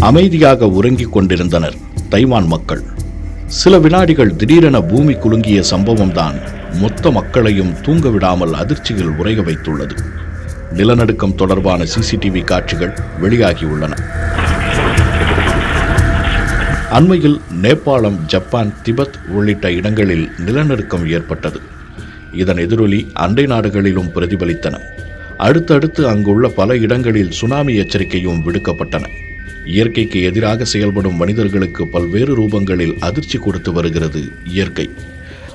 அமைதியாக உறங்கிக் கொண்டிருந்தனர் தைவான் மக்கள். சில வினாடிகள் திடீரென பூமி குலுங்கிய சம்பவம்தான் மொத்த மக்களையும் தூங்க விடாமல் அதிர்ச்சியில் உறைய வைத்துள்ளது. நிலநடுக்கம் தொடர்பான சிசிடிவி காட்சிகள் வெளியாகியுள்ளன. அண்மையில் நேபாளம், ஜப்பான், திபெத் உள்ளிட்ட இடங்களில் நிலநடுக்கம் ஏற்பட்டது. இதன் எதிரொலி அண்டை நாடுகளிலும் பிரதிபலித்தன. அடுத்தடுத்து அங்குள்ள பல இடங்களில் சுனாமி எச்சரிக்கையும் விடுக்கப்பட்டன. இயற்கைக்கு எதிராக செயல்படும் மனிதர்களுக்கு பல்வேறு ரூபங்களில் அதிர்ச்சி கொடுத்து வருகிறது இயற்கை.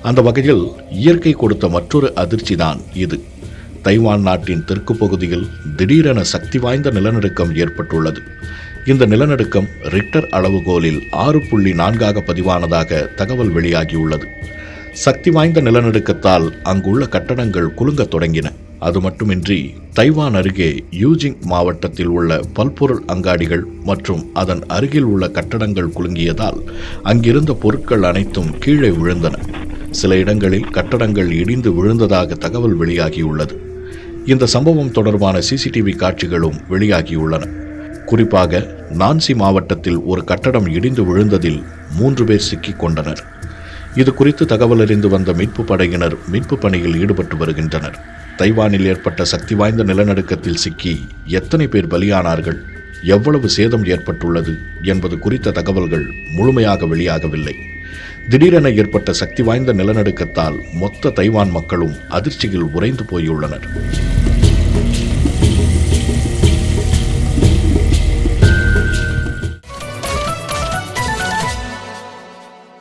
அந்த வகையில் இயற்கை கொடுத்த மற்றொரு அதிர்ச்சி தான் இது. தைவான் நாட்டின் தெற்கு பகுதியில் திடீரென சக்தி வாய்ந்த நிலநடுக்கம் ஏற்பட்டுள்ளது. இந்த நிலநடுக்கம் ரிக்டர் அளவுகோலில் 6.4 பதிவானதாக தகவல் வெளியாகியுள்ளது. சக்தி வாய்ந்த நிலநடுக்கத்தால் அங்குள்ள கட்டடங்கள் குலுங்கத் தொடங்கின. அது மட்டுமின்றி தைவான் அருகே யூஜிங் மாவட்டத்தில் உள்ள பல்பொருள் அங்காடிகள் மற்றும் அதன் அருகில் உள்ள கட்டடங்கள் குலுங்கியதால் அங்கிருந்த பொருட்கள் அனைத்தும் கீழே விழுந்தன. சில இடங்களில் கட்டடங்கள் இடிந்து விழுந்ததாக தகவல் வெளியாகியுள்ளது. இந்த சம்பவம் தொடர்பான சிசிடிவி காட்சிகளும் வெளியாகியுள்ளன. குறிப்பாக நான்சி மாவட்டத்தில் ஒரு கட்டடம் இடிந்து விழுந்ததில் 3 பேர் சிக்கிக் கொண்டனர். இது குறித்து தகவல் அறிந்து வந்த மீட்பு படையினர் மீட்பு பணியில் ஈடுபட்டு வருகின்றனர். தைவானில் ஏற்பட்ட சக்தி வாய்ந்த நிலநடுக்கத்தில் சிக்கி எத்தனை பேர் பலியானார்கள், எவ்வளவு சேதம் ஏற்பட்டுள்ளது என்பது குறித்த தகவல்கள் முழுமையாக வெளியாகவில்லை. திடீரென ஏற்பட்ட சக்தி வாய்ந்த நிலநடுக்கத்தால் மொத்த தைவான் மக்களும் அதிர்ச்சியில் உறைந்து போயுள்ளனர்.